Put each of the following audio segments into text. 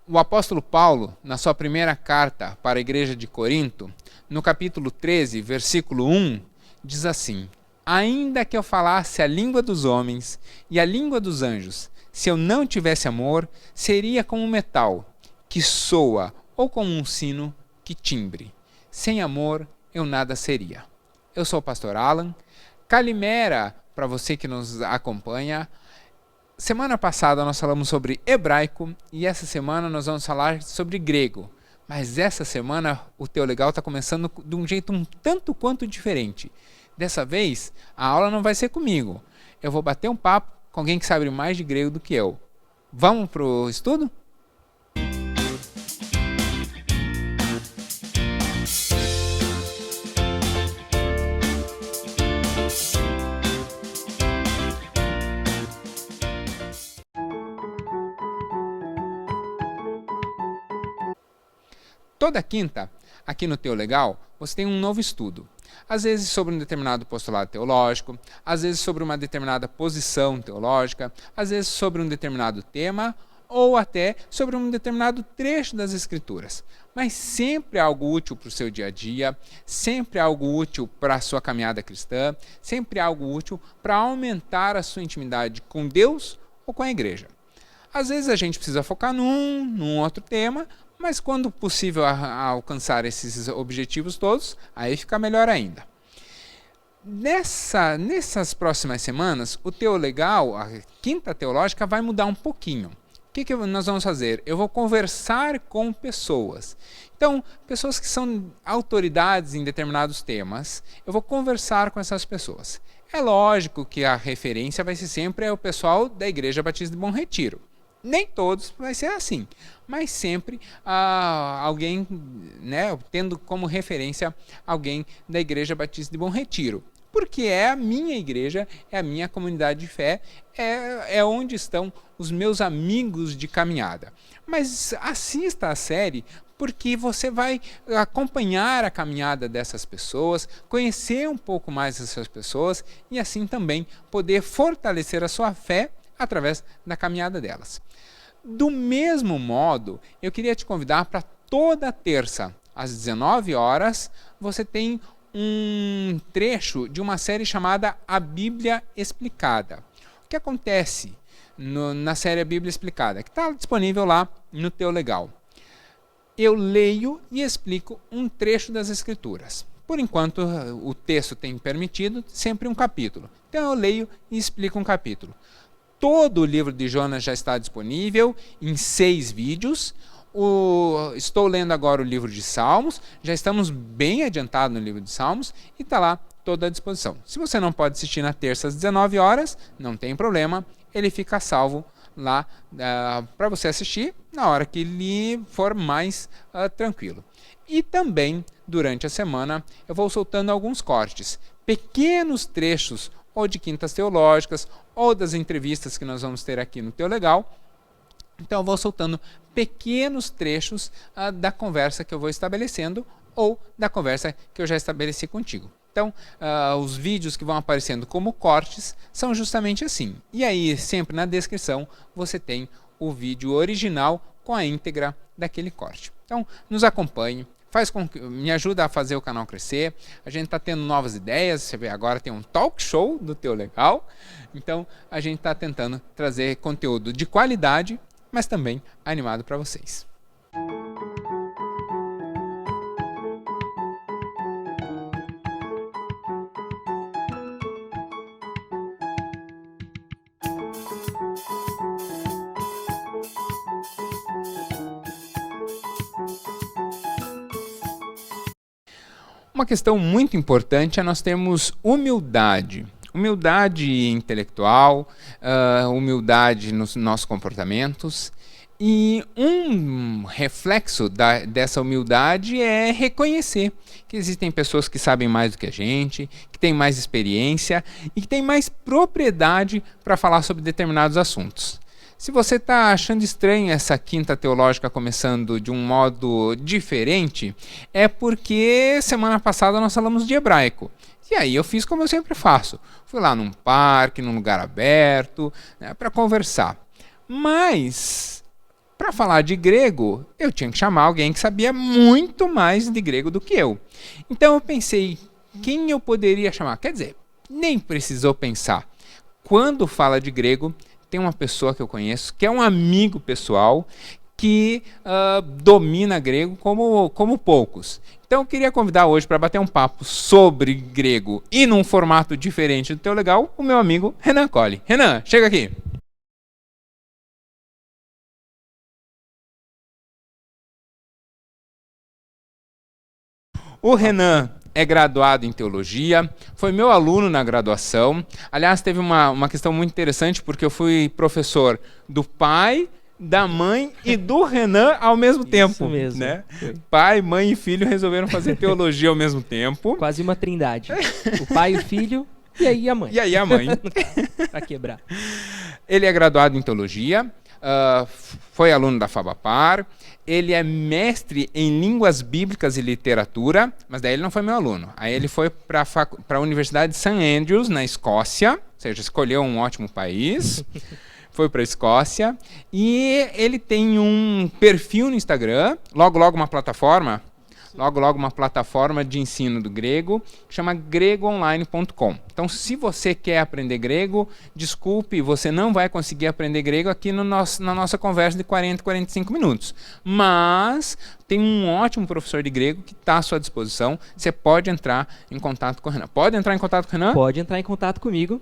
O apóstolo Paulo, na sua primeira carta para a igreja de Corinto, no capítulo 13, versículo 1, diz assim: ainda que eu falasse a língua dos homens e a língua dos anjos, se eu não tivesse amor, seria como um metal que soa ou como um sino que timbre. Sem amor, eu nada seria. Eu sou o pastor Alan. Calimera para você que nos acompanha. Semana passada nós falamos sobre hebraico e essa semana nós vamos falar sobre grego. Mas essa semana o Teu Legal está começando de um jeito um tanto quanto diferente. Dessa vez, a aula não vai ser comigo. Eu vou bater um papo com alguém que sabe mais de grego do que eu. Vamos para o estudo? Toda quinta, aqui no Teu Legal, você tem um novo estudo. Às vezes sobre um determinado postulado teológico, às vezes sobre uma determinada posição teológica, às vezes sobre um determinado tema, ou até sobre um determinado trecho das Escrituras. Mas sempre algo útil para o seu dia a dia, sempre algo útil para a sua caminhada cristã, sempre algo útil para aumentar a sua intimidade com Deus ou com a igreja. Às vezes a gente precisa focar num outro tema, mas quando possível alcançar esses objetivos todos, aí fica melhor ainda. Nessas próximas semanas, o Teu Legal, a quinta teológica, vai mudar um pouquinho. O que nós vamos fazer? Eu vou conversar com pessoas. Então, pessoas que são autoridades em determinados temas, eu vou conversar com essas pessoas. É lógico que a referência vai ser sempre o pessoal da Igreja Batista de Bom Retiro. Nem todos vai ser assim, mas sempre alguém, né, tendo como referência alguém da Igreja Batista de Bom Retiro. Porque é a minha igreja, é a minha comunidade de fé, é onde estão os meus amigos de caminhada. Mas assista a série porque você vai acompanhar a caminhada dessas pessoas, conhecer um pouco mais dessas pessoas e assim também poder fortalecer a sua fé através da caminhada delas. Do mesmo modo, eu queria te convidar para toda terça, às 19 horas, você tem um trecho de uma série chamada A Bíblia Explicada. O que acontece na série A Bíblia Explicada? Que está disponível lá no Teu Legal. Eu leio e explico um trecho das Escrituras. Por enquanto, o texto tem permitido sempre um capítulo. Então, eu leio e explico um capítulo. Todo o livro de Jonas já está disponível em 6 vídeos. Estou lendo agora o livro de Salmos. Já estamos bem adiantados no livro de Salmos e está lá toda à disposição. Se você não pode assistir na terça às 19 horas, não tem problema. Ele fica salvo lá para você assistir na hora que lhe for mais tranquilo. E também, durante a semana, eu vou soltando alguns cortes, pequenos trechos ou de quintas teológicas, ou das entrevistas que nós vamos ter aqui no Teu Legal. Então eu vou soltando pequenos trechos da conversa que eu vou estabelecendo, ou da conversa que eu já estabeleci contigo. Então, os vídeos que vão aparecendo como cortes são justamente assim. E aí, sempre na descrição, você tem o vídeo original com a íntegra daquele corte. Então, nos acompanhe. Me ajuda a fazer o canal crescer. A gente está tendo novas ideias. Você vê, agora tem um talk show do Teu Legal. Então, a gente está tentando trazer conteúdo de qualidade, mas também animado para vocês. Uma questão muito importante é nós termos humildade. Humildade intelectual, humildade nos nossos comportamentos. E um reflexo dessa humildade é reconhecer que existem pessoas que sabem mais do que a gente, que têm mais experiência e que têm mais propriedade para falar sobre determinados assuntos. Se você está achando estranho essa quinta teológica começando de um modo diferente, é porque semana passada nós falamos de hebraico. E aí eu fiz como eu sempre faço. Fui lá num parque, num lugar aberto, né, para conversar. Mas, para falar de grego, eu tinha que chamar alguém que sabia muito mais de grego do que eu. Então eu pensei, quem eu poderia chamar? Quer dizer, nem precisou pensar. Quando fala de grego, tem uma pessoa que eu conheço, que é um amigo pessoal, que domina grego como poucos. Então eu queria convidar hoje para bater um papo sobre grego e num formato diferente do Teu Legal, o meu amigo Renan Colli. Renan, chega aqui. O Renan é graduado em teologia, foi meu aluno na graduação. Aliás, teve uma questão muito interessante, porque eu fui professor do pai, da mãe e do Renan ao mesmo tempo. Isso mesmo. Né? Pai, mãe e filho resolveram fazer teologia ao mesmo tempo. Quase uma trindade. O pai, o filho e aí a mãe. E aí a mãe. Pra quebrar. Ele é graduado em teologia, foi aluno da Fabapar, ele é mestre em línguas bíblicas e literatura, mas daí ele não foi meu aluno. Aí ele foi para a Universidade de St. Andrews, na Escócia, ou seja, escolheu um ótimo país, foi para a Escócia, e ele tem um perfil no Instagram, logo uma plataforma, uma plataforma de ensino do grego, que chama gregoonline.com. Então, se você quer aprender grego, desculpe, você não vai conseguir aprender grego aqui na nossa conversa de 40, 45 minutos. Mas tem um ótimo professor de grego que está à sua disposição. Você pode entrar em contato com o Renan. Pode entrar em contato com o Renan? Pode entrar em contato comigo.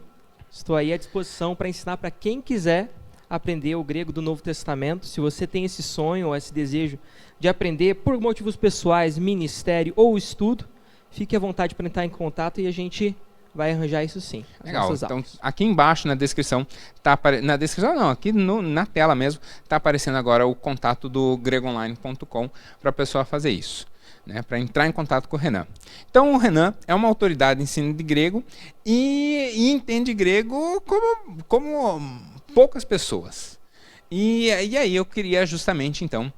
Estou aí à disposição para ensinar para quem quiser aprender o grego do Novo Testamento. Se você tem esse sonho ou esse desejo de aprender por motivos pessoais, ministério ou estudo, fique à vontade para entrar em contato e a gente vai arranjar isso sim. Legal. Então, aqui embaixo na descrição, na descrição não, aqui na tela mesmo, está aparecendo agora o contato do gregoonline.com para a pessoa fazer isso. Né, para entrar em contato com o Renan. Então o Renan é uma autoridade em ensino de grego e entende grego como poucas pessoas. E aí eu queria justamente então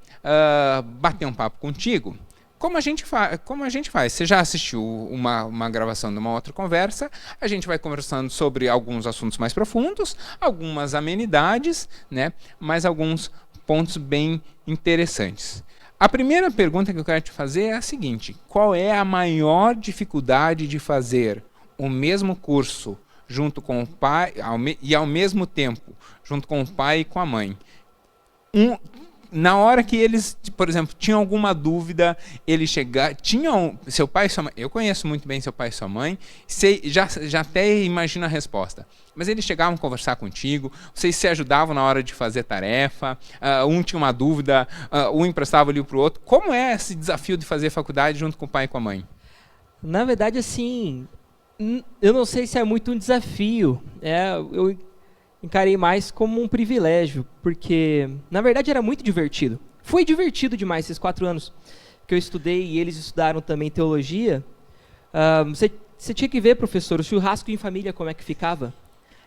bater um papo contigo. Como a gente faz? Você já assistiu uma gravação de uma outra conversa, a gente vai conversando sobre alguns assuntos mais profundos, algumas amenidades, né, mas alguns pontos bem interessantes. A primeira pergunta que eu quero te fazer é a seguinte: qual é a maior dificuldade de fazer o mesmo curso junto com o pai e ao mesmo tempo junto com o pai e com a mãe? Na hora que eles, por exemplo, tinham alguma dúvida, eles tinham seu pai e sua mãe. Eu conheço muito bem seu pai e sua mãe, já até imagino a resposta. Mas eles chegavam a conversar contigo, vocês se ajudavam na hora de fazer tarefa, um tinha uma dúvida, um emprestava ali para o outro. Como é esse desafio de fazer faculdade junto com o pai e com a mãe? Na verdade, assim, eu não sei se é muito um desafio. Eu encarei mais como um privilégio, porque, na verdade, era muito divertido. Foi divertido demais esses 4 anos que eu estudei e eles estudaram também teologia. Você tinha que ver, professor, o churrasco em família, como é que ficava.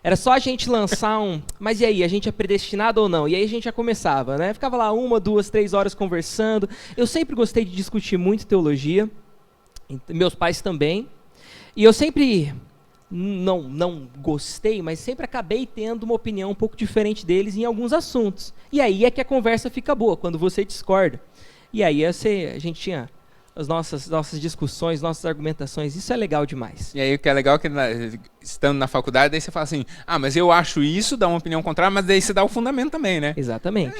Era só a gente lançar mas e aí, a gente é predestinado ou não? E aí a gente já começava, né? Ficava lá 1, 2, 3 horas conversando. Eu sempre gostei de discutir muito teologia, meus pais também. E eu sempre não gostei, mas sempre acabei tendo uma opinião um pouco diferente deles em alguns assuntos. E aí é que a conversa fica boa, quando você discorda. E aí a gente tinha as nossas discussões, nossas argumentações, isso é legal demais. E aí o que é legal é que estando na faculdade, daí você fala assim, mas eu acho isso, dá uma opinião contrária, mas daí você dá o fundamento também, né? Exatamente.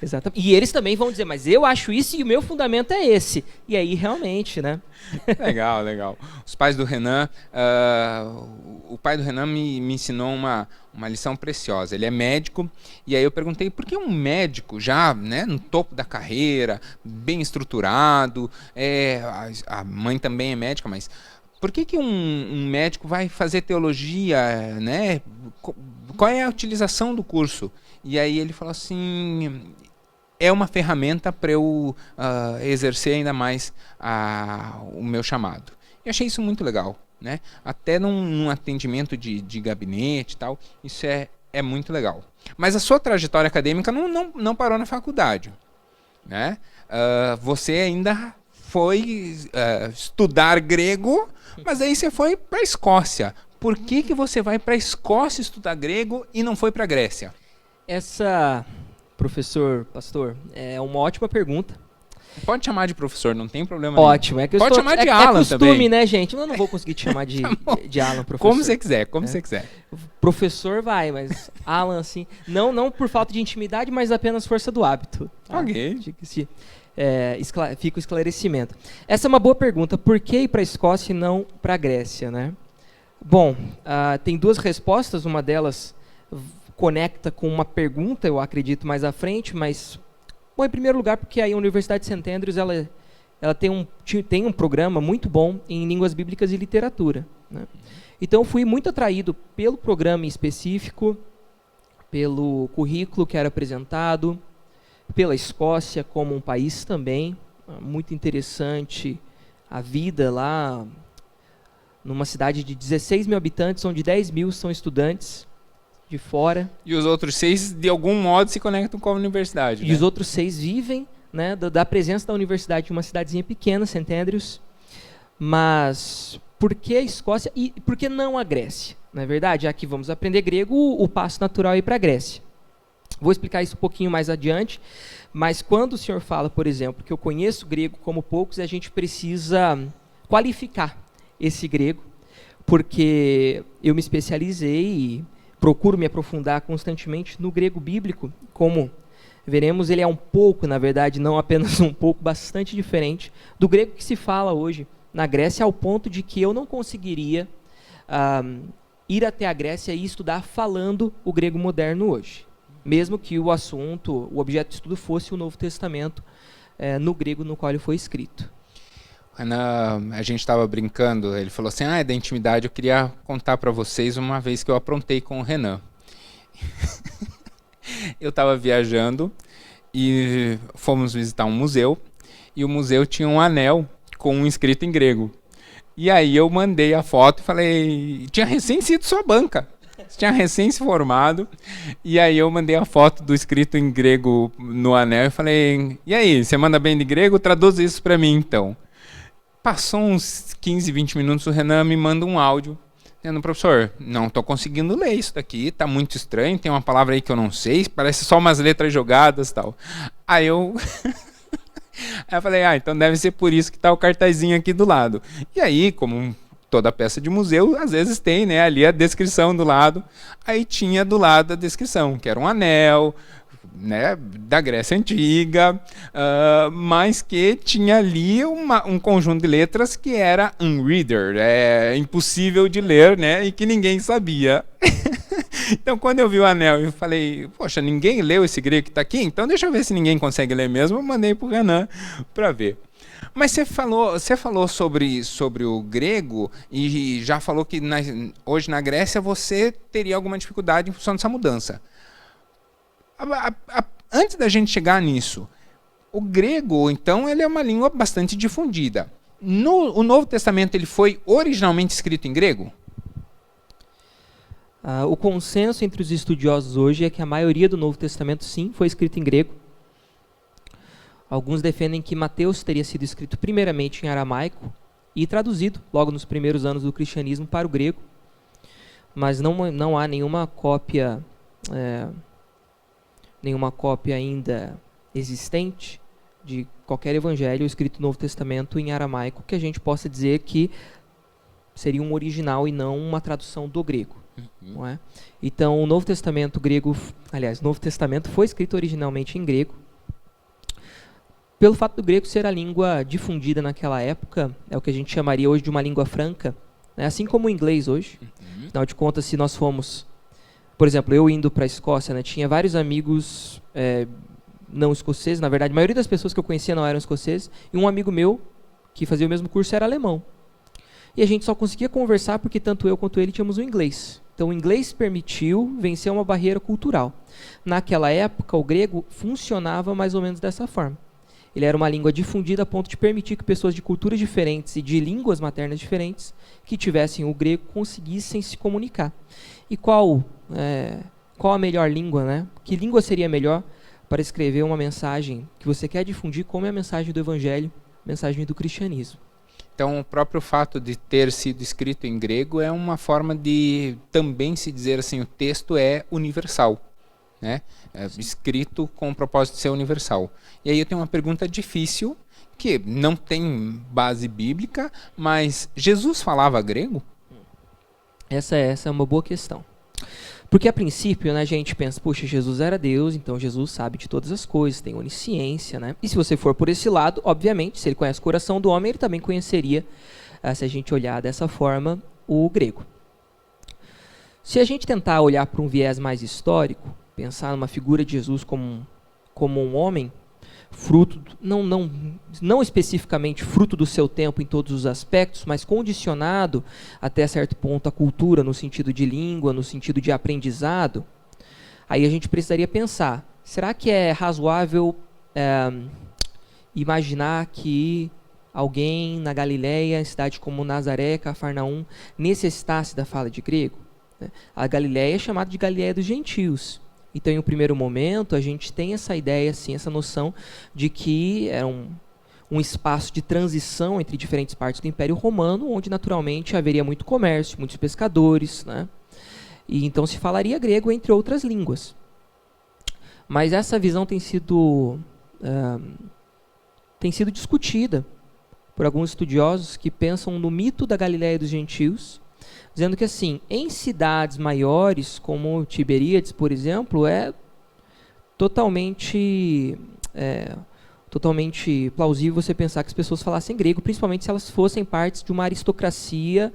Exatamente. E eles também vão dizer, mas eu acho isso e o meu fundamento é esse. E aí, realmente, né? Legal. Os pais do Renan, o pai do Renan me ensinou uma lição preciosa. Ele é médico, e aí eu perguntei, por que um médico já, né, no topo da carreira, bem estruturado, a mãe também é médica, mas por que um médico vai fazer teologia, né? Qual é a utilização do curso? E aí ele falou assim, é uma ferramenta para eu exercer ainda mais o meu chamado. Eu achei isso muito legal, né? Até num atendimento de gabinete e tal, isso é muito legal. Mas a sua trajetória acadêmica não parou na faculdade, né? Você ainda foi estudar grego, mas aí você foi para a Escócia. Por que você vai para a Escócia estudar grego e não foi para a Grécia? Essa Professor, pastor, é uma ótima pergunta. Pode chamar de professor, não tem problema nenhum. Ótimo. É que Pode chamar de Alan costume, também. né, gente? Eu não vou conseguir te chamar de Alan, professor. Como você quiser, como você quiser. Professor vai, mas Alan, assim... Não por falta de intimidade, mas apenas força do hábito. Tá? Ok. Fica o esclarecimento. Essa é uma boa pergunta. Por que ir para a Escócia e não para a Grécia, né? Bom, tem duas respostas. Uma delas conecta com uma pergunta, eu acredito, mais à frente, mas... Bom, em primeiro lugar, porque aí a Universidade de St. Andrews ela tem um programa muito bom em línguas bíblicas e literatura, né? Então, eu fui muito atraído pelo programa em específico, pelo currículo que era apresentado, pela Escócia como um país também, muito interessante a vida lá, numa cidade de 16 mil habitantes, onde 10 mil são estudantes de fora. E os outros 6, de algum modo, se conectam com a universidade. E os outros 6 vivem, né, da presença da universidade em uma cidadezinha pequena, St. Andrews. Mas por que a Escócia e por que não a Grécia? Não é verdade? Já que vamos aprender grego, o passo natural é ir para a Grécia. Vou explicar isso um pouquinho mais adiante, mas quando o senhor fala, por exemplo, que eu conheço grego como poucos, a gente precisa qualificar esse grego, porque eu me especializei e procuro me aprofundar constantemente no grego bíblico. Como veremos, ele é um pouco, na verdade, não apenas um pouco, bastante diferente do grego que se fala hoje na Grécia, ao ponto de que eu não conseguiria ir até a Grécia e estudar falando o grego moderno hoje. Mesmo que o assunto, o objeto de estudo fosse o Novo Testamento, no grego no qual ele foi escrito. Renan, a gente estava brincando, ele falou assim, da intimidade, eu queria contar para vocês uma vez que eu aprontei com o Renan. Eu estava viajando e fomos visitar um museu, e o museu tinha um anel com um escrito em grego. E aí eu mandei a foto e falei, tinha recém sido sua banca, tinha recém se formado, e aí eu mandei a foto do escrito em grego no anel e falei, e aí, você manda bem de grego? Traduz isso para mim então. Passou uns 15, 20 minutos, o Renan me manda um áudio, dizendo, professor, não estou conseguindo ler isso daqui, está muito estranho, tem uma palavra aí que eu não sei, parece só umas letras jogadas e tal. Aí eu falei, então deve ser por isso que está o cartazinho aqui do lado. E aí, como toda peça de museu, às vezes tem, né, ali a descrição do lado, aí tinha do lado a descrição, que era um anel, né, da Grécia Antiga, mas que tinha ali um conjunto de letras que era unreader, impossível de ler, né, e que ninguém sabia. Então, quando eu vi o anel, eu falei, poxa, ninguém leu esse grego que está aqui? Então, deixa eu ver se ninguém consegue ler mesmo. Eu mandei para o Renan para ver. Mas você falou sobre o grego e já falou que hoje na Grécia você teria alguma dificuldade em função dessa mudança. Antes da gente chegar nisso, o grego, então, ele é uma língua bastante difundida. O Novo Testamento ele foi originalmente escrito em grego? O consenso entre os estudiosos hoje é que a maioria do Novo Testamento, sim, foi escrito em grego. Alguns defendem que Mateus teria sido escrito primeiramente em aramaico e traduzido logo nos primeiros anos do cristianismo para o grego, mas não há nenhuma cópia ainda existente de qualquer evangelho escrito no Novo Testamento em aramaico que a gente possa dizer que seria um original e não uma tradução do grego. Não é? Então, o Novo Testamento foi escrito originalmente em grego. Pelo fato do grego ser a língua difundida naquela época, é o que a gente chamaria hoje de uma língua franca, né? Assim como o inglês hoje. Afinal de contas, se nós fomos, por exemplo, eu indo para a Escócia, né, tinha vários amigos não escoceses, na verdade, a maioria das pessoas que eu conhecia não eram escoceses, e um amigo meu, que fazia o mesmo curso, era alemão. E a gente só conseguia conversar porque tanto eu quanto ele tínhamos o inglês. Então, o inglês permitiu vencer uma barreira cultural. Naquela época, o grego funcionava mais ou menos dessa forma. Ele era uma língua difundida a ponto de permitir que pessoas de culturas diferentes e de línguas maternas diferentes que tivessem o grego conseguissem se comunicar. E qual a melhor língua, né? Que língua seria melhor para escrever uma mensagem que você quer difundir, como é a mensagem do Evangelho, a mensagem do cristianismo? Então, o próprio fato de ter sido escrito em grego é uma forma de também se dizer assim, o texto é universal. né? Escrito com o propósito de ser universal. E aí eu tenho uma pergunta difícil, que não tem base bíblica, mas Jesus falava grego? Essa é uma boa questão. Porque a princípio, né, a gente pensa, poxa, Jesus era Deus, então Jesus sabe de todas as coisas, tem onisciência, né? E se você for por esse lado, obviamente, se ele conhece o coração do homem, ele também conheceria, se a gente olhar dessa forma, o grego. Se a gente tentar olhar para um viés mais histórico, pensar numa figura de Jesus como um homem, fruto, não especificamente fruto do seu tempo em todos os aspectos, mas condicionado até certo ponto à cultura, no sentido de língua, no sentido de aprendizado, aí a gente precisaria pensar, será que é razoável imaginar que alguém na Galileia, em cidade como Nazaré, Cafarnaum, necessitasse da fala de grego? A Galileia é chamada de Galileia dos gentios. Então, em um primeiro momento, a gente tem essa ideia, assim, essa noção de que era um espaço de transição entre diferentes partes do Império Romano, onde naturalmente haveria muito comércio, muitos pescadores, né? E então se falaria grego, entre outras línguas. Mas essa visão tem sido discutida por alguns estudiosos que pensam no mito da Galileia dos gentios, dizendo que, assim, em cidades maiores, como Tiberíades, por exemplo, é totalmente plausível você pensar que as pessoas falassem grego, principalmente se elas fossem partes de uma aristocracia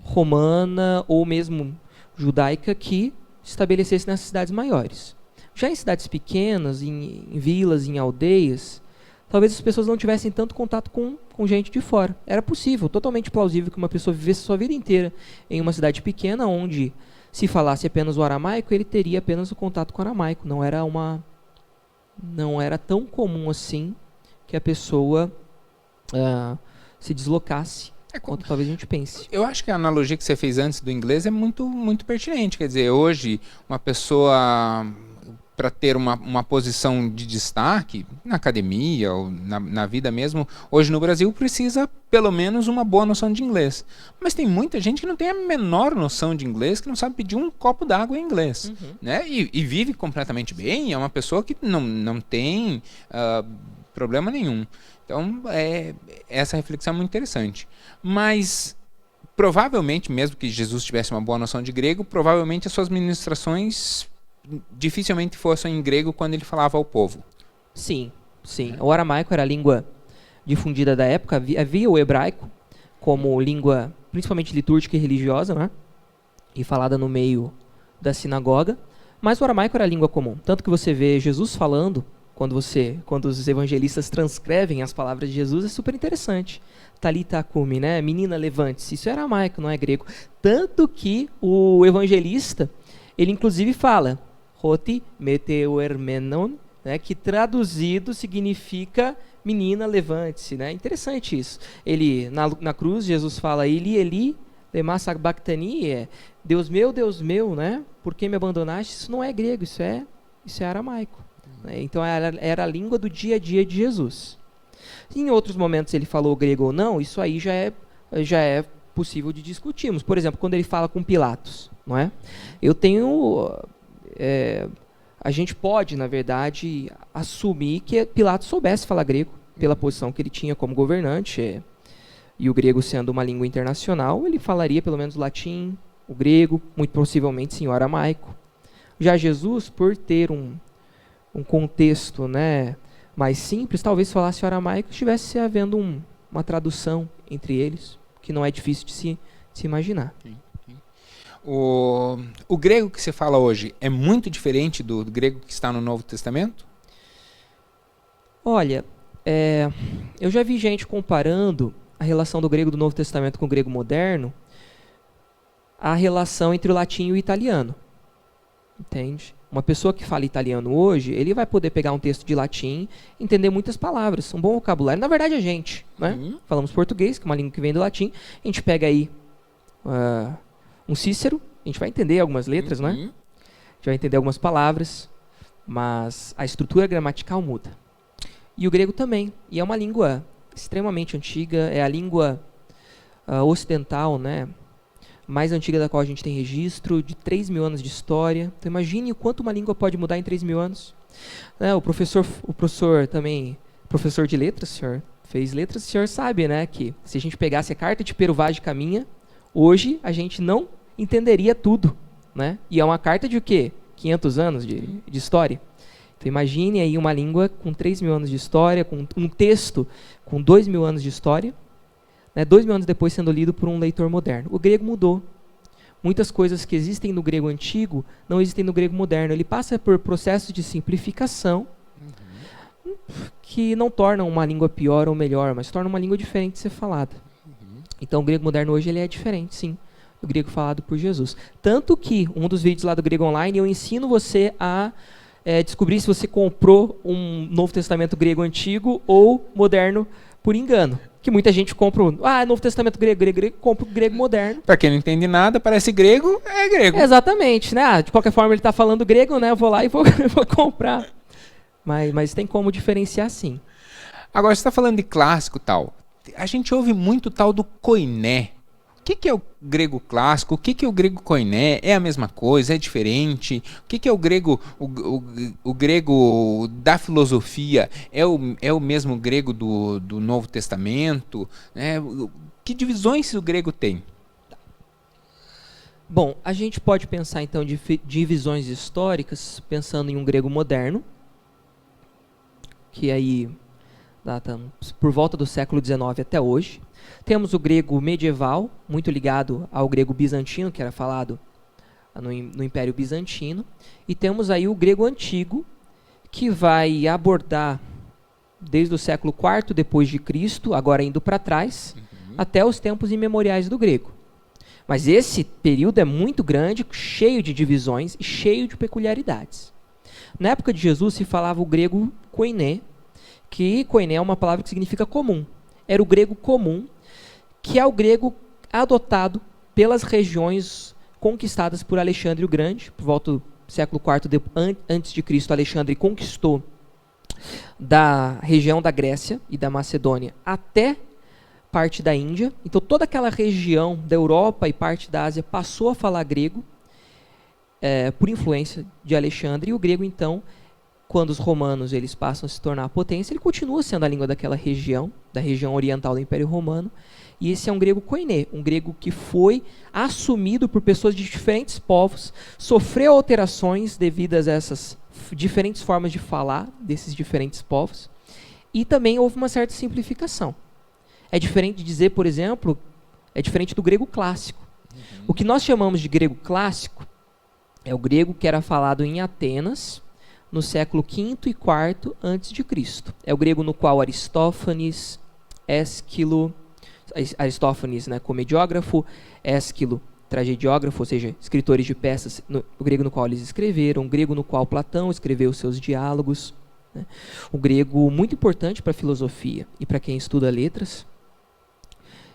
romana ou mesmo judaica que se estabelecesse nessas cidades maiores. Já em cidades pequenas, em vilas, em aldeias, talvez as pessoas não tivessem tanto contato com gente de fora. Era possível, totalmente plausível que uma pessoa vivesse sua vida inteira em uma cidade pequena, onde, se falasse apenas o aramaico, ele teria apenas o contato com o aramaico. Não era tão comum assim que a pessoa se deslocasse, quanto talvez a gente pense. Eu acho que a analogia que você fez antes do inglês é muito, muito pertinente. Quer dizer, hoje, uma pessoa, para ter uma posição de destaque na academia ou na vida mesmo, hoje no Brasil precisa pelo menos uma boa noção de inglês. Mas tem muita gente que não tem a menor noção de inglês, que não sabe pedir um copo d'água em inglês. Né? E vive completamente bem, é uma pessoa que não tem problema nenhum. Então, essa reflexão é muito interessante. Mas, provavelmente, mesmo que Jesus tivesse uma boa noção de grego, provavelmente as suas ministrações dificilmente fossem em grego quando ele falava ao povo. Sim. O aramaico era a língua difundida da época. Havia o hebraico como língua principalmente litúrgica e religiosa, né? E falada no meio da sinagoga. Mas o aramaico era a língua comum. Tanto que você vê Jesus falando, quando os evangelistas transcrevem as palavras de Jesus, é super interessante. Talita cumi, né? Menina, levante-se. Isso é aramaico, não é grego. Tanto que o evangelista, ele inclusive fala Roti meteuermenon, né, que traduzido significa menina, levante-se. Né? Interessante isso. Ele, na cruz, Jesus fala Eli, Eli, lema sabachthani, Deus meu, né? Por que me abandonaste? Isso não é grego, isso é aramaico. Né? Então era a língua do dia a dia de Jesus. Em outros momentos ele falou grego ou não, isso aí já é possível de discutirmos. Por exemplo, quando ele fala com Pilatos, não é? A gente pode, na verdade, assumir que Pilatos soubesse falar grego, pela posição que ele tinha como governante, e o grego sendo uma língua internacional, ele falaria pelo menos o latim, o grego, muito possivelmente sim o aramaico. Já Jesus, por ter um contexto, né, mais simples, talvez falasse o aramaico, estivesse havendo uma tradução entre eles, que não é difícil de se imaginar. O grego que se fala hoje é muito diferente do grego que está no Novo Testamento? Olha, eu já vi gente comparando a relação do grego do Novo Testamento com o grego moderno, a relação entre o latim e o italiano. Entende? Uma pessoa que fala italiano hoje, ele vai poder pegar um texto de latim, entender muitas palavras, um bom vocabulário. Na verdade, a gente, né? Falamos português, que é uma língua que vem do latim, a gente pega aí um Cícero, a gente vai entender algumas letras, né? A gente vai entender algumas palavras, mas a estrutura gramatical muda. E o grego também. E é uma língua extremamente antiga, é a língua ocidental, né? mais antiga da qual a gente tem registro, de 3.000 anos de história. Então imagine o quanto uma língua pode mudar em 3.000 anos. O professor também, professor de letras, o senhor fez letras, o senhor sabe, né, que se a gente pegasse a carta de Pero Vaz de Caminha, hoje a gente não entenderia tudo, né? E é uma carta de o quê? 500 anos de história. Então imagine aí uma língua com 3.000 anos de história, com um texto com 2.000 anos de história, né, 2.000 anos depois sendo lido por um leitor moderno. O grego mudou. Muitas coisas que existem no grego antigo não existem no grego moderno. Ele passa por processos de simplificação que não tornam uma língua pior ou melhor, mas tornam uma língua diferente de ser falada. Então o grego moderno hoje ele é diferente, sim, do grego falado por Jesus. Tanto que, um dos vídeos lá do Grego Online, eu ensino você a descobrir se você comprou um Novo Testamento grego antigo ou moderno por engano. Que muita gente compra Novo Testamento grego, compra o grego moderno. Para quem não entende nada, parece grego, é grego. Exatamente, né? De qualquer forma ele está falando grego, né? Eu vou lá e vou comprar. Mas tem como diferenciar, sim. Agora, você está falando de clássico e tal. A gente ouve muito tal do koiné. O que é o grego clássico? O que é o grego koiné? É a mesma coisa? É diferente? O que é o grego, o grego da filosofia? É o mesmo grego do Novo Testamento? Que divisões o grego tem? Bom, a gente pode pensar então de divisões históricas, pensando em um grego moderno, que aí data por volta do século XIX até hoje. Temos o grego medieval, muito ligado ao grego bizantino, que era falado no Império Bizantino. E temos aí o grego antigo, que vai abordar desde o século IV depois de Cristo, agora indo para trás, até os tempos imemoriais do grego. Mas esse período é muito grande, cheio de divisões e cheio de peculiaridades. Na época de Jesus se falava o grego koiné, que koiné é uma palavra que significa comum. Era o grego comum, que é o grego adotado pelas regiões conquistadas por Alexandre o Grande, por volta do século IV antes de Cristo. Alexandre conquistou da região da Grécia e da Macedônia até parte da Índia. Então toda aquela região da Europa e parte da Ásia passou a falar grego por influência de Alexandre. E o grego, então, quando os romanos eles passam a se tornar a potência, ele continua sendo a língua daquela região, da região oriental do Império Romano. E esse é um grego koiné, um grego que foi assumido por pessoas de diferentes povos, sofreu alterações devidas a essas diferentes formas de falar desses diferentes povos, e também houve uma certa simplificação. É diferente de dizer, por exemplo, é diferente do grego clássico. O que nós chamamos de grego clássico é o grego que era falado em Atenas, no século V e IV a.C. É o grego no qual Aristófanes, Ésquilo, Aristófanes, né, comediógrafo, Ésquilo, tragediógrafo, ou seja, escritores de peças, o grego no qual eles escreveram, o grego no qual Platão escreveu os seus diálogos, né, o grego muito importante para a filosofia e para quem estuda letras.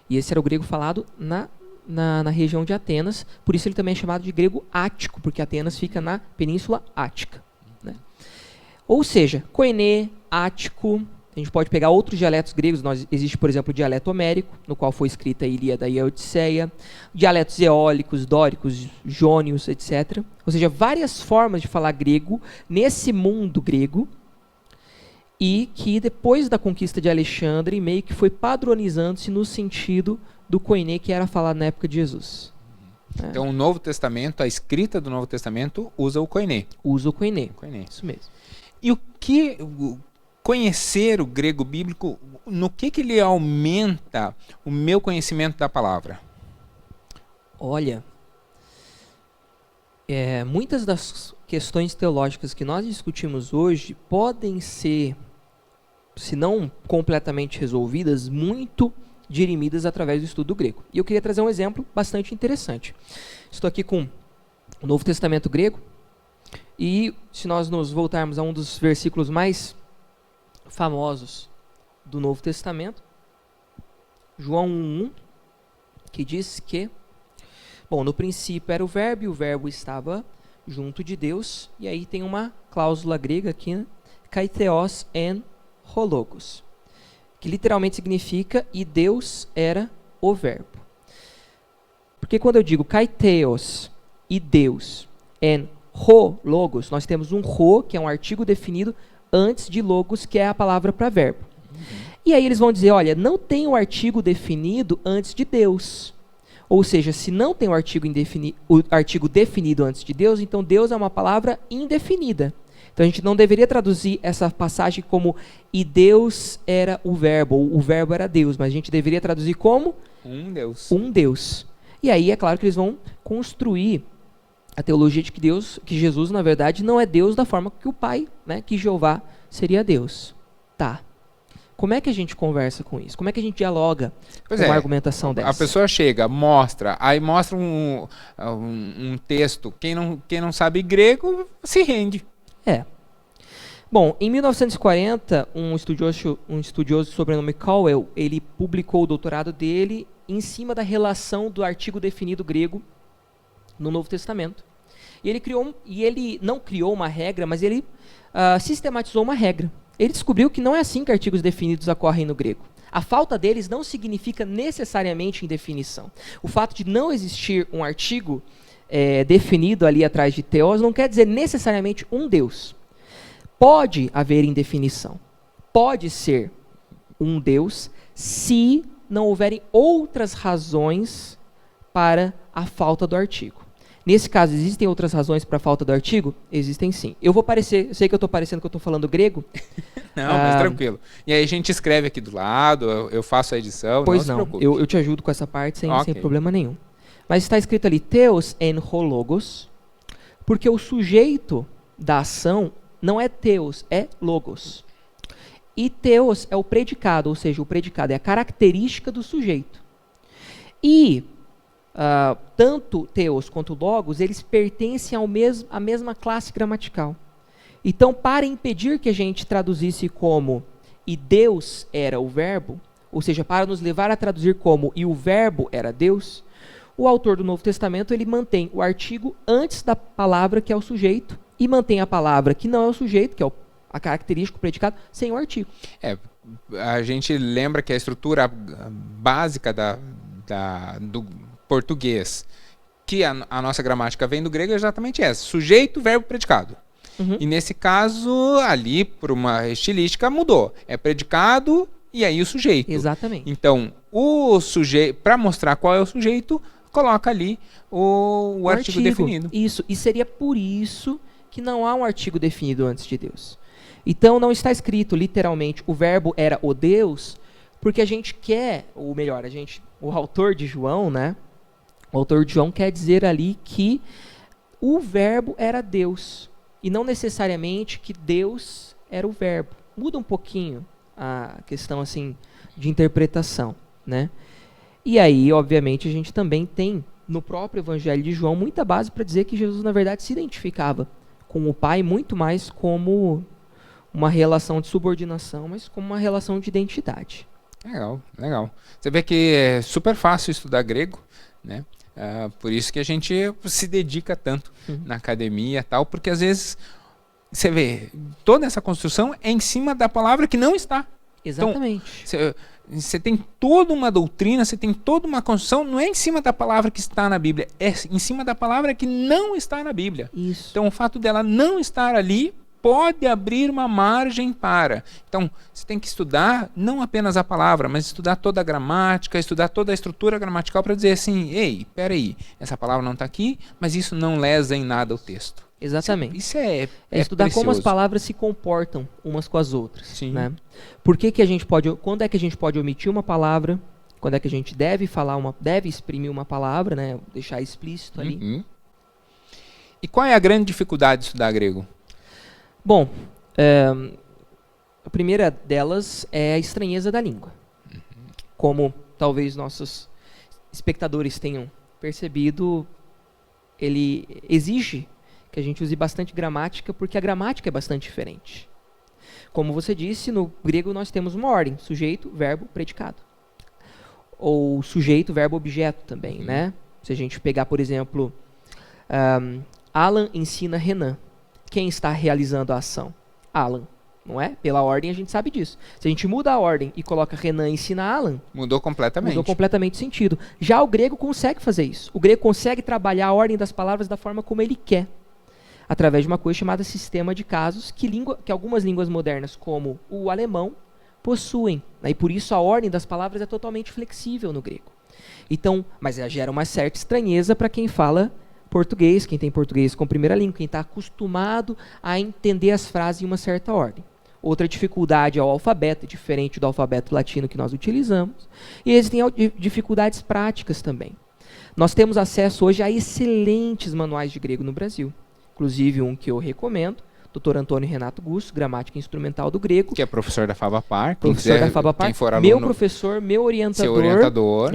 E esse era o grego falado na região de Atenas, por isso ele também é chamado de grego ático, porque Atenas fica na Península Ática. Né? Ou seja, koiné, ático. A gente pode pegar outros dialetos gregos. Existe, por exemplo, o dialeto homérico, no qual foi escrita a Ilíada e a Odisseia, dialetos eólicos, dóricos, jônios, etc. Ou seja, várias formas de falar grego nesse mundo grego, e que depois da conquista de Alexandre meio que foi padronizando-se no sentido do koiné que era falado na época de Jesus. Então o Novo Testamento, a escrita do Novo Testamento usa o koiné. Usa o koiné, isso mesmo. E o que conhecer o grego bíblico, no que ele aumenta o meu conhecimento da palavra? Olha, muitas das questões teológicas que nós discutimos hoje podem ser, se não completamente resolvidas, muito dirimidas através do estudo do grego. E eu queria trazer um exemplo bastante interessante. Estou aqui com o Novo Testamento grego, e se nós nos voltarmos a um dos versículos mais famosos do Novo Testamento, João 1:1, que diz que, bom, no princípio era o verbo, e o verbo estava junto de Deus, e aí tem uma cláusula grega aqui, né? Kaiteos en hologos, que literalmente significa e Deus era o verbo. Porque quando eu digo kai theos e Deus en ho logos, nós temos um ho, que é um artigo definido, antes de logos, que é a palavra para verbo. E aí eles vão dizer, olha, não tem o artigo definido antes de Deus. Ou seja, se não tem o artigo definido antes de Deus, então Deus é uma palavra indefinida. Então a gente não deveria traduzir essa passagem como e Deus era o verbo, ou o verbo era Deus, mas a gente deveria traduzir como um Deus. Um Deus. E aí é claro que eles vão construir a teologia de que Jesus, na verdade, não é Deus da forma que o Pai, né, que Jeová seria Deus. Tá. Como é que a gente conversa com isso? Como é que a gente dialoga com uma argumentação dessa? A pessoa chega, mostra, aí mostra um texto. Quem não sabe grego se rende. Bom, em 1940, um estudioso de sobrenome Cowell, ele publicou o doutorado dele em cima da relação do artigo definido grego no Novo Testamento. E ele não criou uma regra, mas ele sistematizou uma regra. Ele descobriu que não é assim que artigos definidos ocorrem no grego. A falta deles não significa necessariamente indefinição. O fato de não existir um artigo definido ali atrás de theos não quer dizer necessariamente um Deus. Pode haver indefinição. Pode ser um Deus se não houverem outras razões para a falta do artigo. Nesse caso, existem outras razões para a falta do artigo? Existem sim. Eu sei que eu estou parecendo que eu estou falando grego. Não, mas tranquilo. E aí a gente escreve aqui do lado, eu faço a edição. Pois não, eu te ajudo com essa parte sem problema nenhum. Mas está escrito ali, theos en ho logos, porque o sujeito da ação não é theos, é logos. E theos é o predicado, ou seja, o predicado é a característica do sujeito. E tanto theos quanto logos, eles pertencem à mesma classe gramatical. Então, para impedir que a gente traduzisse como e Deus era o verbo, ou seja, para nos levar a traduzir como e o verbo era Deus, o autor do Novo Testamento ele mantém o artigo antes da palavra que é o sujeito e mantém a palavra que não é o sujeito, que é a característica, o predicado, sem o artigo. A gente lembra que a estrutura básica do português, que a nossa gramática vem do grego, é exatamente essa: sujeito, verbo, predicado. E nesse caso, ali, por uma estilística, mudou. É predicado e aí o sujeito. Exatamente. Então, o sujeito, para mostrar qual é o sujeito, coloca ali o artigo definido. Isso. E seria por isso que não há um artigo definido antes de Deus. Então, não está escrito literalmente o verbo era o Deus, porque a gente quer, ou melhor, o autor de João, né? O autor de João quer dizer ali que o verbo era Deus. E não necessariamente que Deus era o verbo. Muda um pouquinho a questão assim de interpretação, né? E aí, obviamente, a gente também tem no próprio Evangelho de João muita base para dizer que Jesus, na verdade, se identificava com o Pai muito mais como uma relação de subordinação, mas como uma relação de identidade. Legal. Você vê que é super fácil estudar grego, né? Por isso que a gente se dedica tanto na academia e tal, porque às vezes você vê, toda essa construção é em cima da palavra que não está. Exatamente. Então, você tem toda uma doutrina, você tem toda uma construção, não é em cima da palavra que está na Bíblia, é em cima da palavra que não está na Bíblia. Isso. Então o fato dela não estar ali pode abrir uma margem para. Então, você tem que estudar não apenas a palavra, mas estudar toda a gramática, estudar toda a estrutura gramatical para dizer assim, ei, peraí, essa palavra não está aqui, mas isso não lesa em nada o texto. Exatamente. Isso é estudar precioso. Como as palavras se comportam umas com as outras. Sim. Né? Quando é que a gente pode omitir uma palavra? Quando é que a gente deve exprimir uma palavra, né? Deixar explícito ali. E qual é a grande dificuldade de estudar grego? Bom, a primeira delas é a estranheza da língua. Como talvez nossos espectadores tenham percebido, ele exige que a gente use bastante gramática, porque a gramática é bastante diferente. Como você disse, no grego nós temos uma ordem: sujeito, verbo, predicado. Ou sujeito, verbo, objeto também, né? Se a gente pegar, por exemplo, Alan ensina Renan. Quem está realizando a ação? Alan. não é? Pela ordem a gente sabe disso. Se a gente muda a ordem e coloca Renan ensina Alan, Mudou completamente. mudou completamente o sentido. Já o grego consegue fazer isso. O grego consegue trabalhar a ordem das palavras da forma como ele quer, através de uma coisa chamada sistema de casos, que algumas línguas modernas, como o alemão, possuem. Né? E por isso a ordem das palavras é totalmente flexível no grego. Então, mas ela gera uma certa estranheza para quem fala português, quem tem português como primeira língua, quem está acostumado a entender as frases em uma certa ordem. Outra dificuldade é o alfabeto, diferente do alfabeto latino que nós utilizamos. E existem dificuldades práticas também. Nós temos acesso hoje a excelentes manuais de grego no Brasil. Inclusive um que eu recomendo, Dr. Antônio Renato Gusso, Gramática Instrumental do Grego. Que é professor da FABAPAR. Professor da FABAPAR, meu professor, meu orientador. Seu orientador.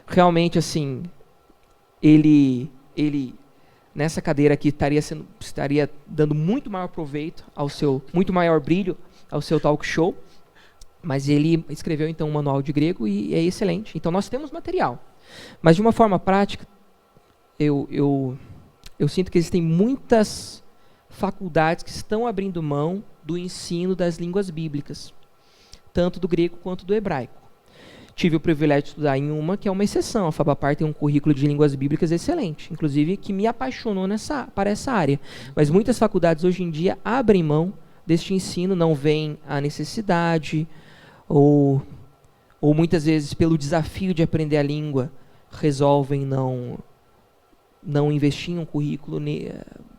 Realmente, assim, ele nessa cadeira aqui estaria dando muito maior proveito muito maior brilho ao seu talk show, mas ele escreveu então um manual de grego e é excelente. Então nós temos material, mas de uma forma prática, eu sinto que existem muitas faculdades que estão abrindo mão do ensino das línguas bíblicas, tanto do grego quanto do hebraico. Tive o privilégio de estudar em uma que é uma exceção. A FABAPAR tem um currículo de línguas bíblicas excelente, inclusive que me apaixonou para essa área. Mas muitas faculdades hoje em dia abrem mão deste ensino, não veem a necessidade, ou muitas vezes pelo desafio de aprender a língua, resolvem não investir em um currículo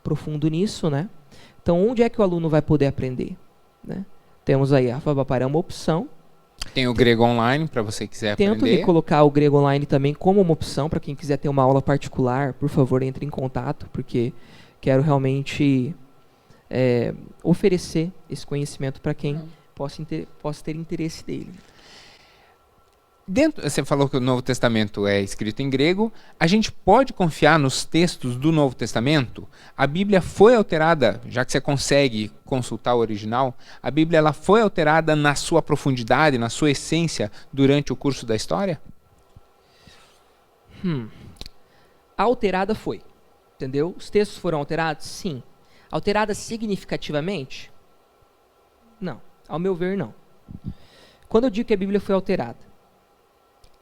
profundo nisso, né? Então, onde é que o aluno vai poder aprender? Né? Temos aí, a FABAPAR é uma opção. Tem o grego online, para você quiser aprender. Tento colocar o grego online também como uma opção, para quem quiser ter uma aula particular, por favor, entre em contato, porque quero realmente oferecer esse conhecimento para quem possa ter interesse dele. Você falou que o Novo Testamento é escrito em grego. A gente pode confiar nos textos do Novo Testamento? A Bíblia foi alterada, já que você consegue consultar o original, a Bíblia ela foi alterada na sua profundidade, na sua essência, durante o curso da história? Alterada foi, entendeu? Os textos foram alterados? Sim. Alterada significativamente? Não. Ao meu ver, não. Quando eu digo que a Bíblia foi alterada,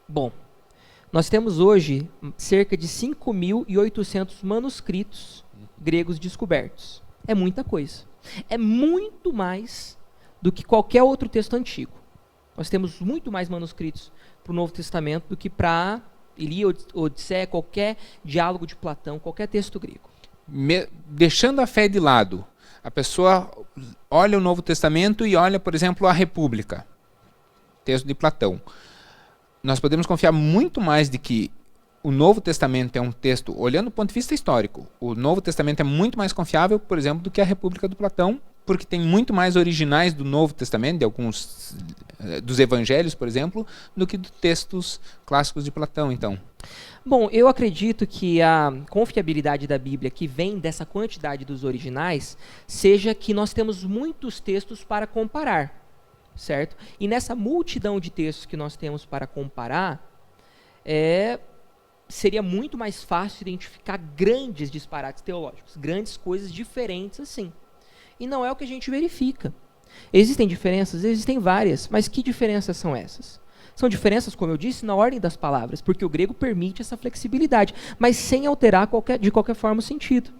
bom, nós temos hoje cerca de 5.800 manuscritos gregos descobertos. É muita coisa. É muito mais do que qualquer outro texto antigo. Nós temos muito mais manuscritos para o Novo Testamento do que para Ilíada, Odisseia, qualquer diálogo de Platão, qualquer texto grego. Deixando a fé de lado, a pessoa olha o Novo Testamento e olha, por exemplo, a República, texto de Platão. Nós podemos confiar muito mais de que o Novo Testamento é um texto, olhando do ponto de vista histórico, o Novo Testamento é muito mais confiável, por exemplo, do que a República do Platão, porque tem muito mais originais do Novo Testamento, de alguns dos Evangelhos, por exemplo, do que de textos clássicos de Platão, então. Bom, eu acredito que a confiabilidade da Bíblia, que vem dessa quantidade dos originais, seja que nós temos muitos textos para comparar. Certo? E nessa multidão de textos que nós temos para comparar, seria muito mais fácil identificar grandes disparates teológicos, grandes coisas diferentes assim. E não é o que a gente verifica. Existem diferenças? Existem várias, mas que diferenças são essas? São diferenças, como eu disse, na ordem das palavras, porque o grego permite essa flexibilidade, mas sem alterar de qualquer forma o sentido.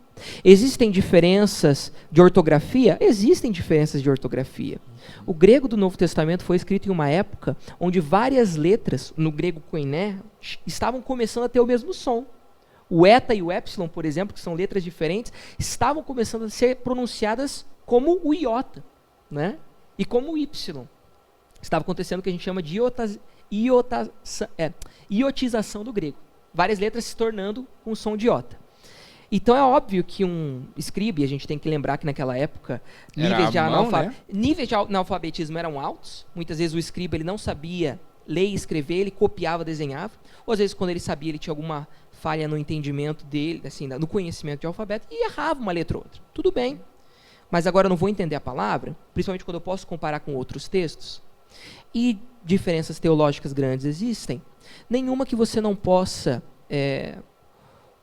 Existem diferenças de ortografia? Existem diferenças de ortografia. O grego do Novo Testamento foi escrito em uma época onde várias letras, no grego koiné, estavam começando a ter o mesmo som. O eta e o epsilon, por exemplo, que são letras diferentes, estavam começando a ser pronunciadas como o iota, né? E como o y. Estava acontecendo o que a gente chama de iotização do grego. Várias letras se tornando com o som de iota. Então é óbvio que um escriba, a gente tem que lembrar que naquela época níveis de analfabetismo eram altos. Muitas vezes o escriba ele não sabia ler e escrever, ele copiava, desenhava. Ou às vezes quando ele sabia, ele tinha alguma falha no entendimento dele, assim, no conhecimento de alfabeto, e errava uma letra ou outra. Tudo bem. Mas agora eu não vou entender a palavra, principalmente quando eu posso comparar com outros textos. E diferenças teológicas grandes existem. Nenhuma que você não possa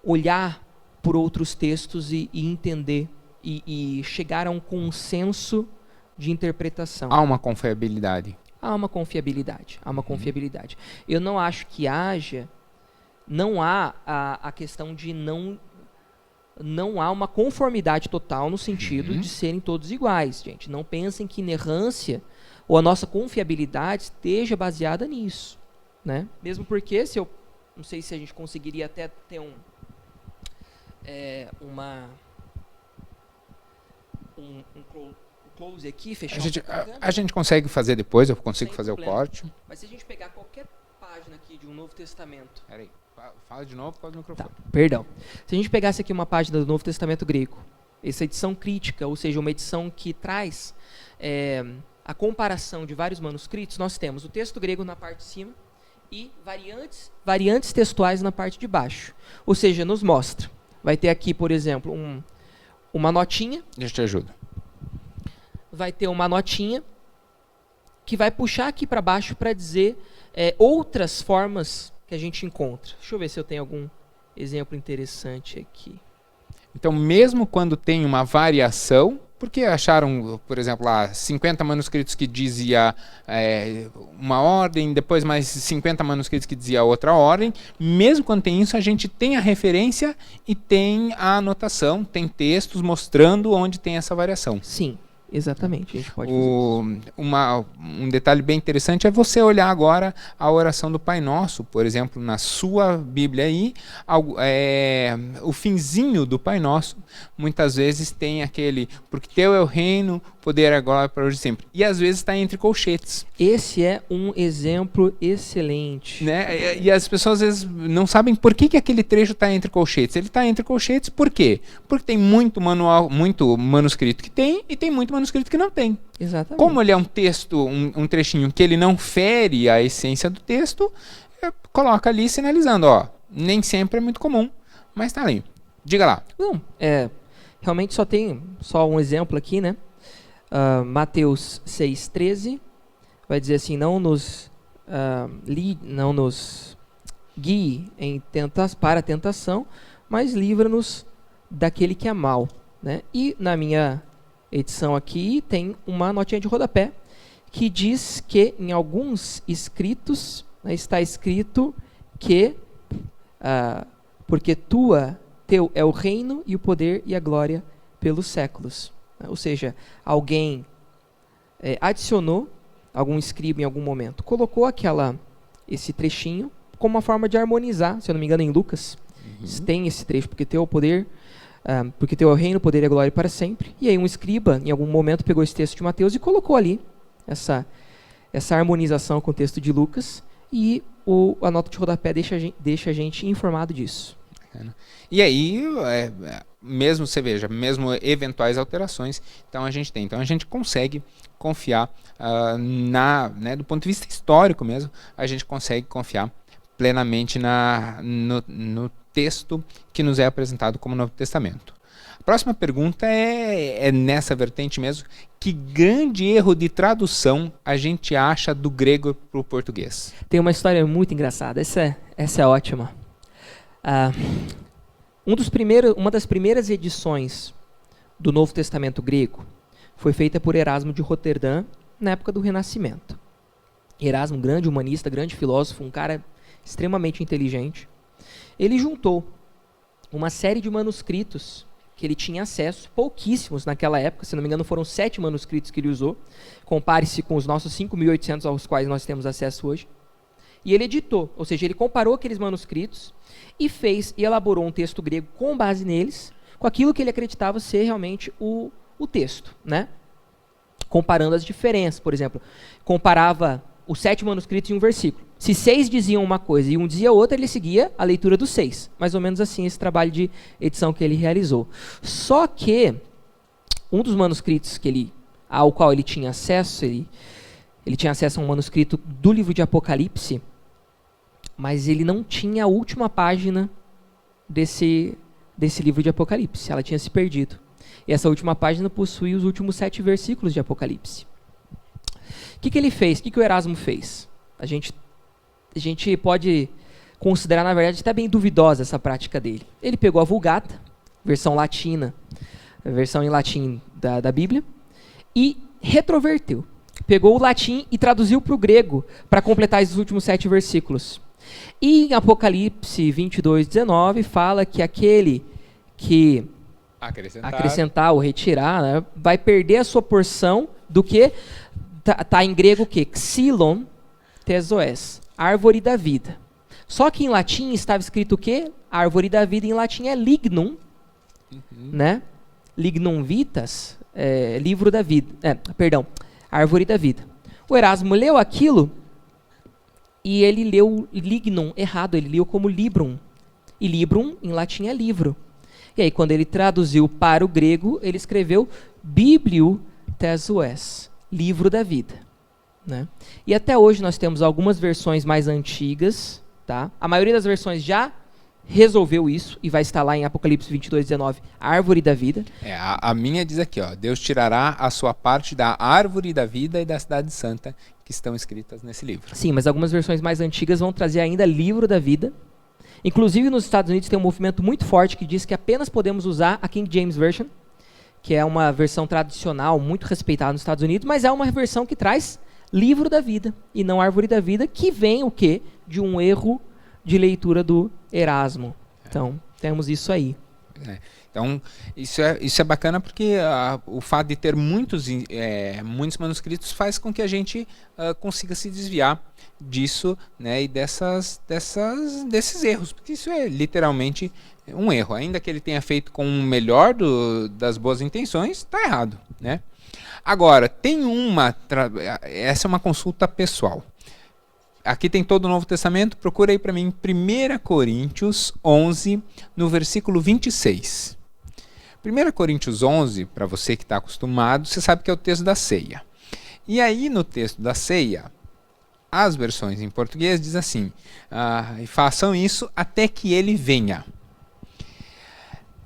olhar por outros textos e entender e chegar a um consenso de interpretação. Há uma confiabilidade. Há uma confiabilidade. Há uma confiabilidade. Eu não acho que haja... Não há a questão de não há uma conformidade total no sentido de serem todos iguais, gente. Não pensem que inerrância ou a nossa confiabilidade esteja baseada nisso, né? Mesmo porque, não sei se a gente conseguiria até ter um close aqui, fechar a gente consegue fazer depois, eu consigo fazer problema. O corte. Mas se a gente pegar qualquer página aqui de um Novo Testamento... Peraí, fala de novo por causa do microfone. Tá, perdão. Se a gente pegasse aqui uma página do Novo Testamento grego, essa edição crítica, ou seja, uma edição que traz a comparação de vários manuscritos, nós temos o texto grego na parte de cima e variantes textuais na parte de baixo. Ou seja, nos mostra. Vai ter aqui, por exemplo, uma notinha. Deixa eu te ajudar. Vai ter uma notinha que vai puxar aqui para baixo para dizer outras formas que a gente encontra. Deixa eu ver se eu tenho algum exemplo interessante aqui. Então, mesmo quando tem uma variação, porque acharam, por exemplo, lá 50 manuscritos que dizia uma ordem, depois mais 50 manuscritos que dizia outra ordem, mesmo quando tem isso, a gente tem a referência e tem a anotação, tem textos mostrando onde tem essa variação. Sim. Exatamente, a gente pode fazer isso. Um detalhe bem interessante é você olhar agora a oração do Pai Nosso, por exemplo, na sua Bíblia aí, o finzinho do Pai Nosso, muitas vezes tem aquele, porque teu é o reino, poder é glória para hoje e sempre. E às vezes está entre colchetes. Esse é um exemplo excelente. Né? E as pessoas às vezes não sabem por que aquele trecho está entre colchetes. Ele está entre colchetes por quê? Porque tem muito manuscrito que tem e tem muito manuscrito que não tem. Exatamente. Como ele é um texto, um trechinho que ele não fere a essência do texto, coloca ali sinalizando, nem sempre é muito comum, mas está ali. Diga lá. Não, realmente só um exemplo aqui, né? Mateus 6,13 vai dizer assim, não nos guie para a tentação, mas livra-nos daquele que é mau, né? E na minha edição aqui tem uma notinha de rodapé que diz que em alguns escritos, né, está escrito que porque teu é o reino e o poder e a glória pelos séculos. Ou seja, alguém adicionou, algum escriba em algum momento, colocou esse trechinho como uma forma de harmonizar, se eu não me engano em Lucas, tem esse trecho, porque teu é o poder, porque teu é o reino, o poder e a glória para sempre. E aí um escriba, em algum momento, pegou esse texto de Mateus e colocou ali essa harmonização com o texto de Lucas, e a nota de rodapé deixa a gente informado disso. E aí, mesmo você veja, mesmo eventuais alterações, então a gente consegue confiar do ponto de vista histórico mesmo, a gente consegue confiar plenamente no texto que nos é apresentado como Novo Testamento. A próxima pergunta é nessa vertente mesmo: que grande erro de tradução a gente acha do grego para o português? Tem uma história muito engraçada, essa é ótima. Uma das primeiras edições do Novo Testamento grego foi feita por Erasmo de Roterdã na época do Renascimento. Erasmo, grande humanista, grande filósofo, um cara extremamente inteligente. Ele juntou uma série de manuscritos que ele tinha acesso, pouquíssimos naquela época, se não me engano foram 7 manuscritos que ele usou, compare-se com os nossos 5.800 aos quais nós temos acesso hoje, e ele editou, ou seja, ele comparou aqueles manuscritos e elaborou um texto grego com base neles, com aquilo que ele acreditava ser realmente o texto, né? Comparando as diferenças, por exemplo, comparava os 7 manuscritos em um versículo. Se 6 diziam uma coisa e um dizia outra, ele seguia a leitura dos 6. Mais ou menos assim esse trabalho de edição que ele realizou. Só que um dos manuscritos ao qual ele tinha acesso, ele tinha acesso a um manuscrito do livro de Apocalipse, mas ele não tinha a última página desse livro de Apocalipse. Ela tinha se perdido. E essa última página possui os últimos 7 versículos de Apocalipse. O que ele fez? O que o Erasmo fez? A gente pode considerar, na verdade, até bem duvidosa essa prática dele. Ele pegou a Vulgata, versão latina, a versão em latim da Bíblia, e retroverteu. Pegou o latim e traduziu para o grego para completar os últimos 7 versículos. E em Apocalipse 22:19 fala que aquele que acrescentar ou retirar, né, vai perder a sua porção do que tá em grego o quê? Xylon tezoes, árvore da vida. Só que em latim estava escrito o quê? Árvore da vida em latim é lignum, né? Lignum vitas, livro da vida. Árvore da vida. O Erasmo leu aquilo e ele leu lignum errado, ele leu como librum. E librum em latim é livro. E aí quando ele traduziu para o grego, ele escreveu biblio tezoes, livro da vida, né? E até hoje nós temos algumas versões mais antigas, tá? A maioria das versões já resolveu isso e vai estar lá em Apocalipse 22:19, árvore da vida. A minha diz aqui, ó, Deus tirará a sua parte da árvore da vida e da cidade santa que estão escritas nesse livro. Sim, mas algumas versões mais antigas vão trazer ainda livro da vida. Inclusive nos Estados Unidos tem um movimento muito forte que diz que apenas podemos usar a King James Version, que é uma versão tradicional, muito respeitada nos Estados Unidos, mas é uma versão que traz livro da vida e não árvore da vida, que vem o quê? De um erro de leitura do Erasmo. Então, temos isso aí. Então, isso é bacana porque o fato de ter muitos manuscritos faz com que a gente consiga se desviar disso, né, e desses erros, porque isso é literalmente um erro. Ainda que ele tenha feito com o melhor das boas intenções, está errado, né? Agora, essa é uma consulta pessoal. Aqui tem todo o Novo Testamento, procura aí para mim 1 Coríntios 11, no versículo 26. 1 Coríntios 11, para você que está acostumado, você sabe que é o texto da ceia. E aí no texto da ceia, as versões em português diz assim, façam isso até que ele venha.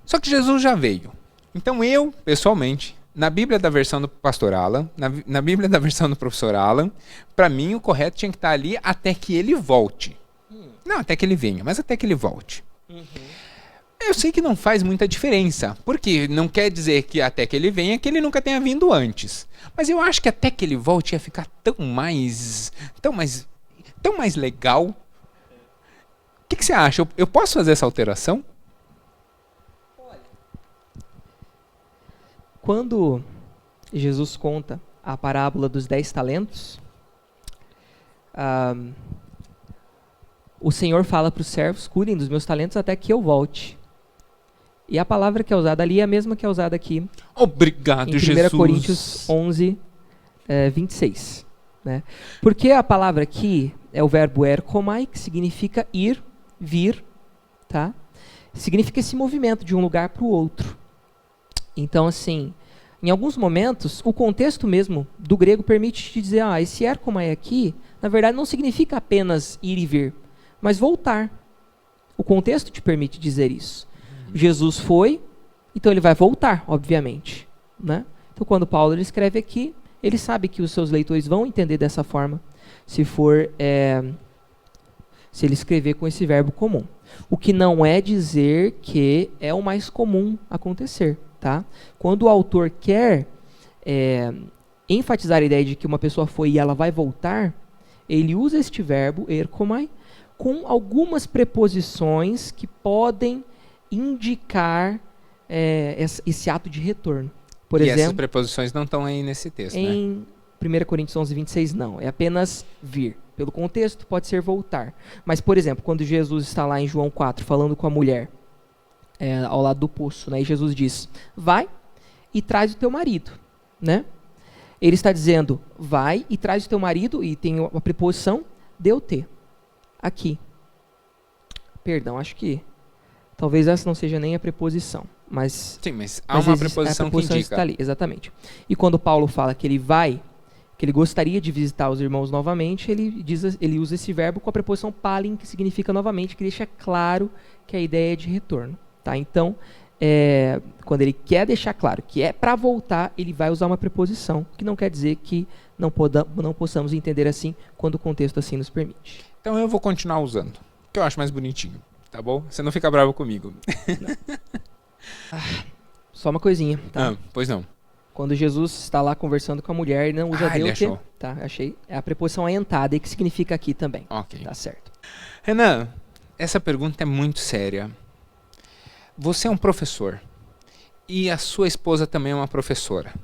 Só que Jesus já veio. Então eu, pessoalmente, na Bíblia da versão do pastor Alan, na Bíblia da versão do professor Alan, para mim o correto tinha que estar ali até que ele volte. Não até que ele venha, mas até que ele volte. Eu sei que não faz muita diferença, porque não quer dizer que até que ele venha que ele nunca tenha vindo antes. Mas eu acho que até que ele volte ia ficar tão mais legal. O que você acha? Eu posso fazer essa alteração? Quando Jesus conta a parábola dos 10 talentos, o Senhor fala para os servos, cuidem dos meus talentos até que eu volte. E a palavra que é usada ali é a mesma que é usada aqui. Obrigado, Jesus. Em 1 Coríntios 11, 26. Né? Porque a palavra aqui é o verbo erkomai, que significa ir, vir, tá? Significa esse movimento de um lugar para o outro. Então, assim, em alguns momentos, o contexto mesmo do grego permite te dizer, esse erkomai aqui, na verdade, não significa apenas ir e vir, mas voltar. O contexto te permite dizer isso. Jesus foi, então ele vai voltar, obviamente. Né? Então, quando Paulo ele escreve aqui, ele sabe que os seus leitores vão entender dessa forma, se ele escrever com esse verbo comum. O que não é dizer que é o mais comum acontecer. Tá? Quando o autor quer enfatizar a ideia de que uma pessoa foi e ela vai voltar, ele usa este verbo, erkomai, com algumas preposições que podem indicar esse ato de retorno. Por exemplo, essas preposições não estão aí nesse texto, em 1 Coríntios 11, 26, não. É apenas vir. Pelo contexto, pode ser voltar. Mas, por exemplo, quando Jesus está lá em João 4, falando com a mulher, ao lado do poço, né? E Jesus diz, vai e traz o teu marido. Né? Ele está dizendo, vai e traz o teu marido, e tem a preposição, deu-te. Aqui. Perdão, acho que talvez essa não seja nem a preposição. Mas, sim, mas há uma preposição que indica. Está ali, exatamente. E quando Paulo fala que ele vai, que ele gostaria de visitar os irmãos novamente, ele usa esse verbo com a preposição palin, que significa novamente, que deixa claro que a ideia é de retorno. Tá? Então, quando ele quer deixar claro que é para voltar, ele vai usar uma preposição, que não quer dizer que não possamos entender assim, quando o contexto assim nos permite. Então eu vou continuar usando, que eu acho mais bonitinho, tá bom? Você não fica bravo comigo. Só uma coisinha, tá? Pois não. Quando Jesus está lá conversando com a mulher, ele não usa ele Deus. achou. Tá, achei. É a preposição aentada, que significa aqui também. Ok. Tá certo. Renan, essa pergunta é muito séria. Você é um professor e a sua esposa também é uma professora.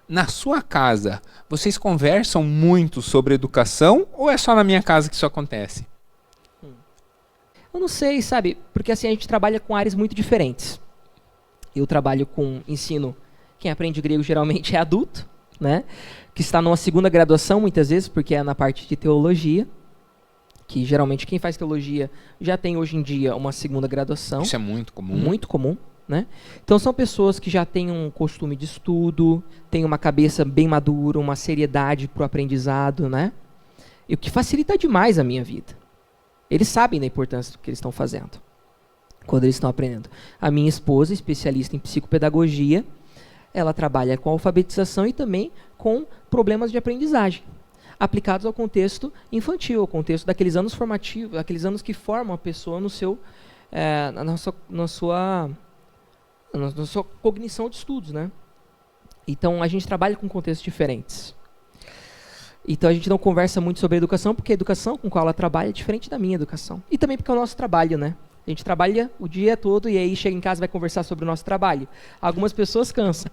Na sua casa, vocês conversam muito sobre educação ou é só na minha casa que isso acontece? Eu não sei, sabe? Porque assim a gente trabalha com áreas muito diferentes. Eu trabalho com ensino. Quem aprende grego geralmente é adulto, né? Que está numa segunda graduação muitas vezes, porque é na parte de teologia. Que geralmente quem faz teologia já tem hoje em dia uma segunda graduação. Isso é muito comum. Muito comum, né? Então são pessoas que já têm um costume de estudo, têm uma cabeça bem madura, uma seriedade para o aprendizado, né? E o que facilita demais a minha vida. Eles sabem da importância do que eles estão fazendo quando eles estão aprendendo. A minha esposa, especialista em psicopedagogia, ela trabalha com alfabetização e também com problemas de aprendizagem, aplicados ao contexto infantil, ao contexto daqueles anos formativos, aqueles anos que formam a pessoa no seu, na sua cognição de estudos, né? Então a gente trabalha com contextos diferentes. Então a gente não conversa muito sobre a educação, porque a educação com a qual ela trabalha é diferente da minha educação. E também porque é o nosso trabalho, né? A gente trabalha o dia todo e aí chega em casa e vai conversar sobre o nosso trabalho. Algumas pessoas cansam.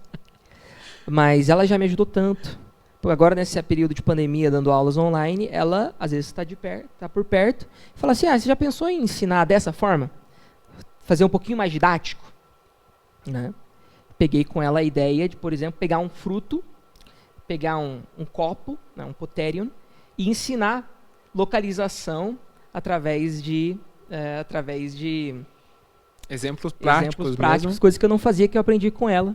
Mas ela já me ajudou tanto. Agora, nesse período de pandemia, dando aulas online, ela, às vezes, está por perto e fala assim, você já pensou em ensinar dessa forma? Fazer um pouquinho mais didático? Né? Peguei com ela a ideia de, por exemplo, pegar um fruto, pegar um copo, né, um poterium, e ensinar localização através de exemplos práticos, coisas que eu não fazia, que eu aprendi com ela,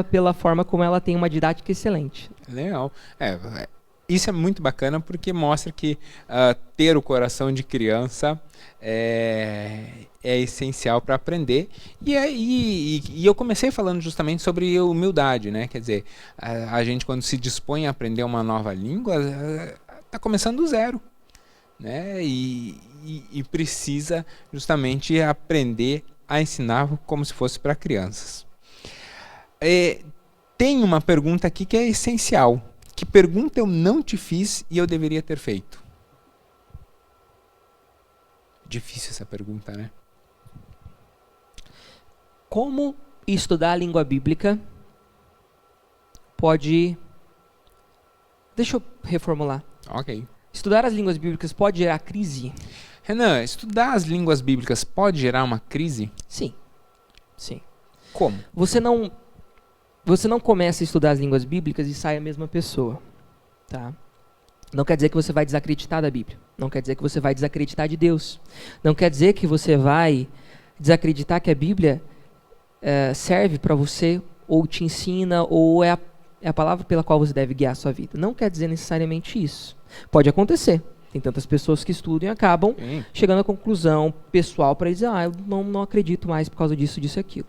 pela forma como ela tem uma didática excelente. Legal. Isso é muito bacana porque mostra que ter o coração de criança é essencial para aprender. E eu comecei falando justamente sobre humildade, né? Quer dizer, a gente quando se dispõe a aprender uma nova língua, está começando do zero, né? E precisa justamente aprender a ensinar como se fosse para crianças. Tem uma pergunta aqui que é essencial. Que pergunta eu não te fiz e eu deveria ter feito? Difícil essa pergunta, né? Como estudar a língua bíblica pode... Deixa eu reformular. Ok. Estudar as línguas bíblicas pode gerar crise? Renan, estudar as línguas bíblicas pode gerar uma crise? Sim. Sim. Como? Você não começa a estudar as línguas bíblicas e sai a mesma pessoa. Tá? Não quer dizer que você vai desacreditar da Bíblia. Não quer dizer que você vai desacreditar de Deus. Não quer dizer que você vai desacreditar que a Bíblia serve para você, ou te ensina, ou é a palavra pela qual você deve guiar a sua vida. Não quer dizer necessariamente isso. Pode acontecer. Tem tantas pessoas que estudam e acabam chegando à conclusão pessoal para dizer, eu não acredito mais por causa disso, disso e aquilo.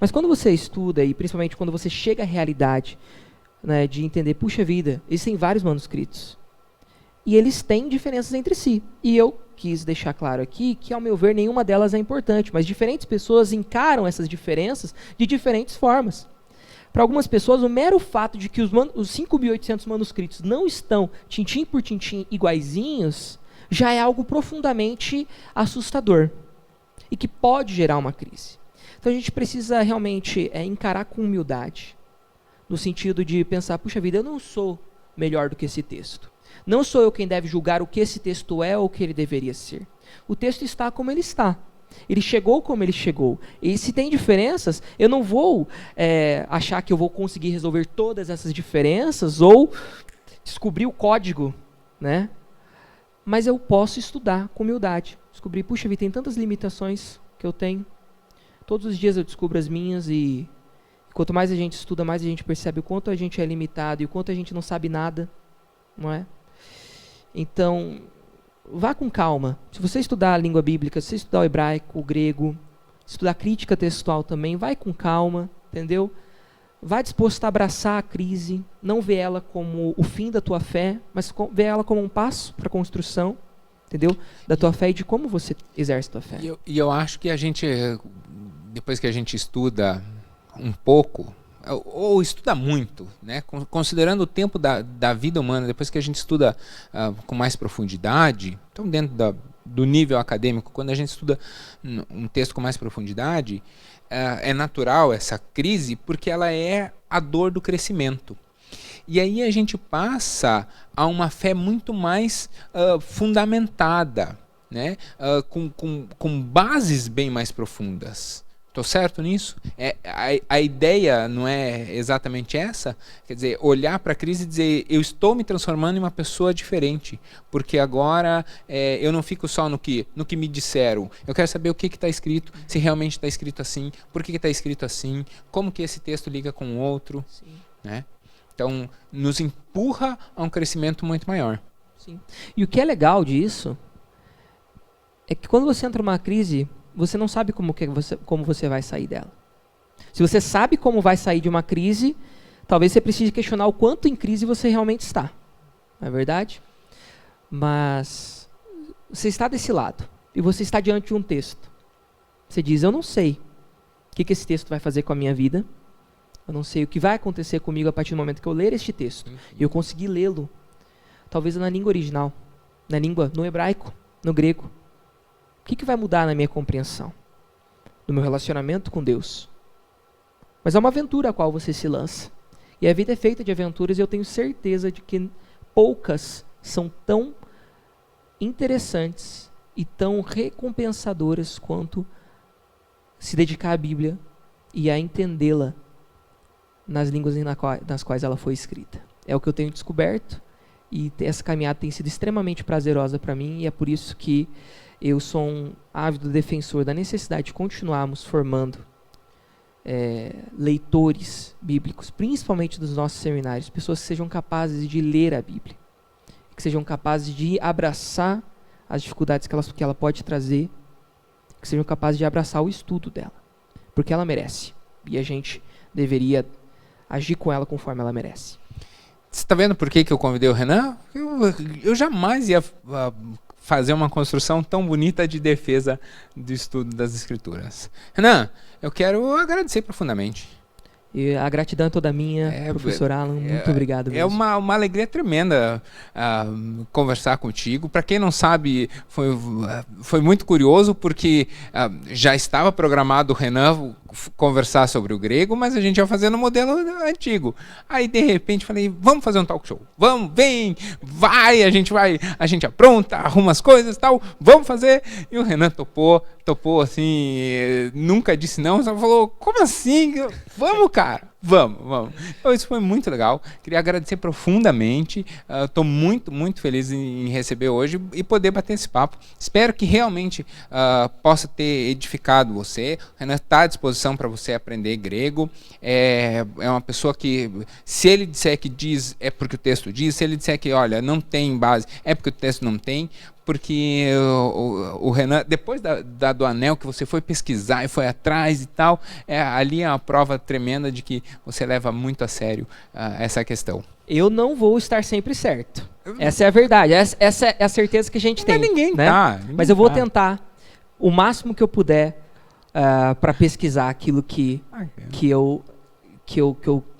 Mas quando você estuda, e principalmente quando você chega à realidade, né, de entender, puxa vida, existem vários manuscritos. E eles têm diferenças entre si. E eu quis deixar claro aqui que, ao meu ver, nenhuma delas é importante, mas diferentes pessoas encaram essas diferenças de diferentes formas. Para algumas pessoas, o mero fato de que os 5.800 manuscritos não estão tintim por tintim iguaizinhos, já é algo profundamente assustador e que pode gerar uma crise. Então a gente precisa realmente encarar com humildade, no sentido de pensar, puxa vida, eu não sou melhor do que esse texto. Não sou eu quem deve julgar o que esse texto é ou o que ele deveria ser. O texto está como ele está. Ele chegou como ele chegou. E se tem diferenças, eu não vou achar que eu vou conseguir resolver todas essas diferenças ou descobrir o código, né? Mas eu posso estudar com humildade. Descobrir, puxa vida, tem tantas limitações que eu tenho. Todos os dias eu descubro as minhas e quanto mais a gente estuda, mais a gente percebe o quanto a gente é limitado e o quanto a gente não sabe nada, não é? Então, vá com calma. Se você estudar a língua bíblica, se você estudar o hebraico, o grego, estudar crítica textual também, vai com calma, entendeu? Vai disposto a abraçar a crise, não vê ela como o fim da tua fé, mas vê ela como um passo para a construção, entendeu? Da tua fé e de como você exerce a tua fé. E eu acho que a gente, depois que a gente estuda um pouco, ou estuda muito, né? Considerando o tempo da vida humana, depois que a gente estuda com mais profundidade, então dentro do nível acadêmico, quando a gente estuda um texto com mais profundidade, é natural essa crise, porque ela é a dor do crescimento. E aí a gente passa a uma fé muito mais fundamentada, né? Com bases bem mais profundas. Estou certo nisso? A ideia não é exatamente essa? Quer dizer, olhar para a crise e dizer, eu estou me transformando em uma pessoa diferente, porque agora eu não fico só no que me disseram. Eu quero saber o que está escrito, se realmente está escrito assim, por que está escrito assim, como que esse texto liga com o outro. Sim. Né? Então, nos empurra a um crescimento muito maior. Sim. E o que é legal disso é que quando você entra numa crise, você não sabe como você vai sair dela. Se você sabe como vai sair de uma crise, talvez você precise questionar o quanto em crise você realmente está. Não é verdade? Mas você está desse lado e você está diante de um texto. Você diz, eu não sei o que esse texto vai fazer com a minha vida. Eu não sei o que vai acontecer comigo a partir do momento que eu ler este texto. E eu conseguir lê-lo, talvez na língua original, no hebraico, no grego. O que vai mudar na minha compreensão? No meu relacionamento com Deus? Mas é uma aventura a qual você se lança. E a vida é feita de aventuras e eu tenho certeza de que poucas são tão interessantes e tão recompensadoras quanto se dedicar à Bíblia e a entendê-la nas línguas nas quais ela foi escrita. É o que eu tenho descoberto e essa caminhada tem sido extremamente prazerosa para mim e é por isso que eu sou um ávido defensor da necessidade de continuarmos formando leitores bíblicos, principalmente dos nossos seminários, pessoas que sejam capazes de ler a Bíblia, que sejam capazes de abraçar as dificuldades que ela pode trazer, que sejam capazes de abraçar o estudo dela, porque ela merece, e a gente deveria agir com ela conforme ela merece. Você está vendo por que eu convidei o Renan? Eu jamais ia fazer uma construção tão bonita de defesa do estudo das Escrituras. Renan, eu quero agradecer profundamente. E a gratidão é toda minha, professor Alan, muito obrigado mesmo. É uma alegria tremenda conversar contigo. Para quem não sabe, foi muito curioso, porque já estava programado o Renan conversar sobre o grego, mas a gente ia fazer no modelo antigo. Aí, de repente, falei, vamos fazer um talk show. Vamos, vem, vai, a gente apronta, arruma as coisas e tal, vamos fazer. E o Renan topou assim, nunca disse não, só falou, como assim? Vamos, cara, vamos. Então, isso foi muito legal. Queria agradecer profundamente. Estou muito, muito feliz em receber hoje e poder bater esse papo. Espero que realmente possa ter edificado você. O Renan está à disposição para você aprender grego. É uma pessoa que, se ele disser que diz, é porque o texto diz. Se ele disser que, olha, não tem base, é porque o texto não tem. Porque o Renan, depois do anel que você foi pesquisar e foi atrás e tal, ali é uma prova tremenda de que você leva muito a sério essa questão. Eu não vou estar sempre certo. Essa é a verdade. Essa é a certeza que a gente tem. Ninguém né? tá. Mas eu vou tentar o máximo que eu puder para pesquisar aquilo que eu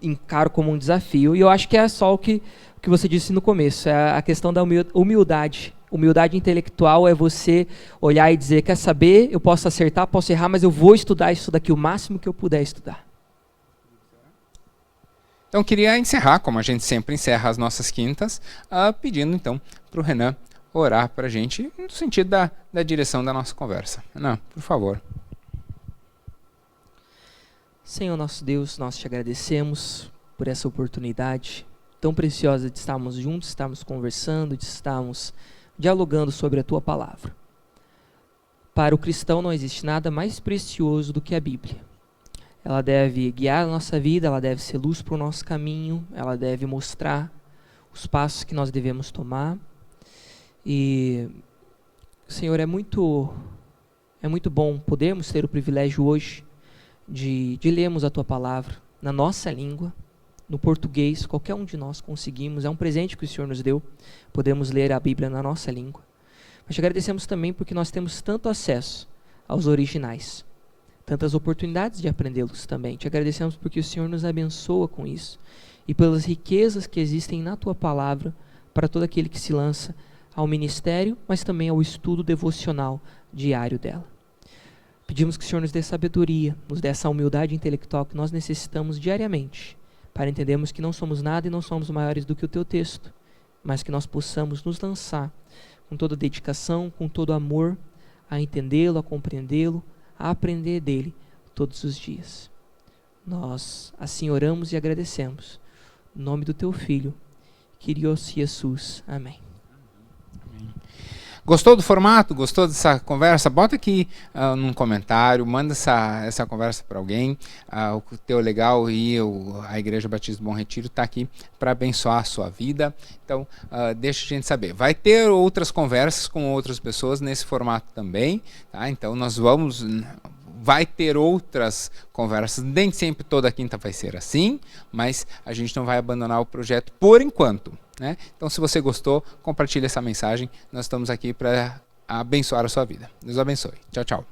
encaro como um desafio. E eu acho que é só o que você disse no começo. É a questão da humildade. Humildade intelectual é você olhar e dizer, quer saber, eu posso acertar, posso errar, mas eu vou estudar isso daqui o máximo que eu puder estudar. Então, queria encerrar, como a gente sempre encerra as nossas quintas, pedindo, então, para o Renan orar para a gente, no sentido da direção da nossa conversa. Renan, por favor. Senhor nosso Deus, nós te agradecemos por essa oportunidade tão preciosa de estarmos juntos, de estarmos conversando, de estarmos dialogando sobre a tua palavra. Para o cristão não existe nada mais precioso do que a Bíblia. Ela deve guiar a nossa vida, ela deve ser luz para o nosso caminho, ela deve mostrar os passos que nós devemos tomar. E, Senhor, é muito bom podermos ter o privilégio hoje de lermos a tua palavra na nossa língua, no português, qualquer um de nós conseguimos, é um presente que o Senhor nos deu, podemos ler a Bíblia na nossa língua. Mas te agradecemos também porque nós temos tanto acesso aos originais, tantas oportunidades de aprendê-los também. Te agradecemos porque o Senhor nos abençoa com isso e pelas riquezas que existem na Tua Palavra para todo aquele que se lança ao ministério, mas também ao estudo devocional diário dela. Pedimos que o Senhor nos dê sabedoria, nos dê essa humildade intelectual que nós necessitamos diariamente, para entendermos que não somos nada e não somos maiores do que o Teu texto, mas que nós possamos nos lançar com toda dedicação, com todo amor, a entendê-lo, a compreendê-lo, a aprender dele todos os dias. Nós assim oramos e agradecemos. Em nome do Teu Filho, Kyrios Jesus. Amém. Gostou do formato? Gostou dessa conversa? Bota aqui num comentário, manda essa conversa para alguém. O Teu Legal e a Igreja Batista do Bom Retiro está aqui para abençoar a sua vida. Então, deixa a gente saber. Vai ter outras conversas com outras pessoas nesse formato também. Tá? Então, vai ter outras conversas, nem sempre toda quinta vai ser assim, mas a gente não vai abandonar o projeto por enquanto, né? Então, se você gostou, compartilhe essa mensagem. Nós estamos aqui para abençoar a sua vida. Deus abençoe. Tchau, tchau.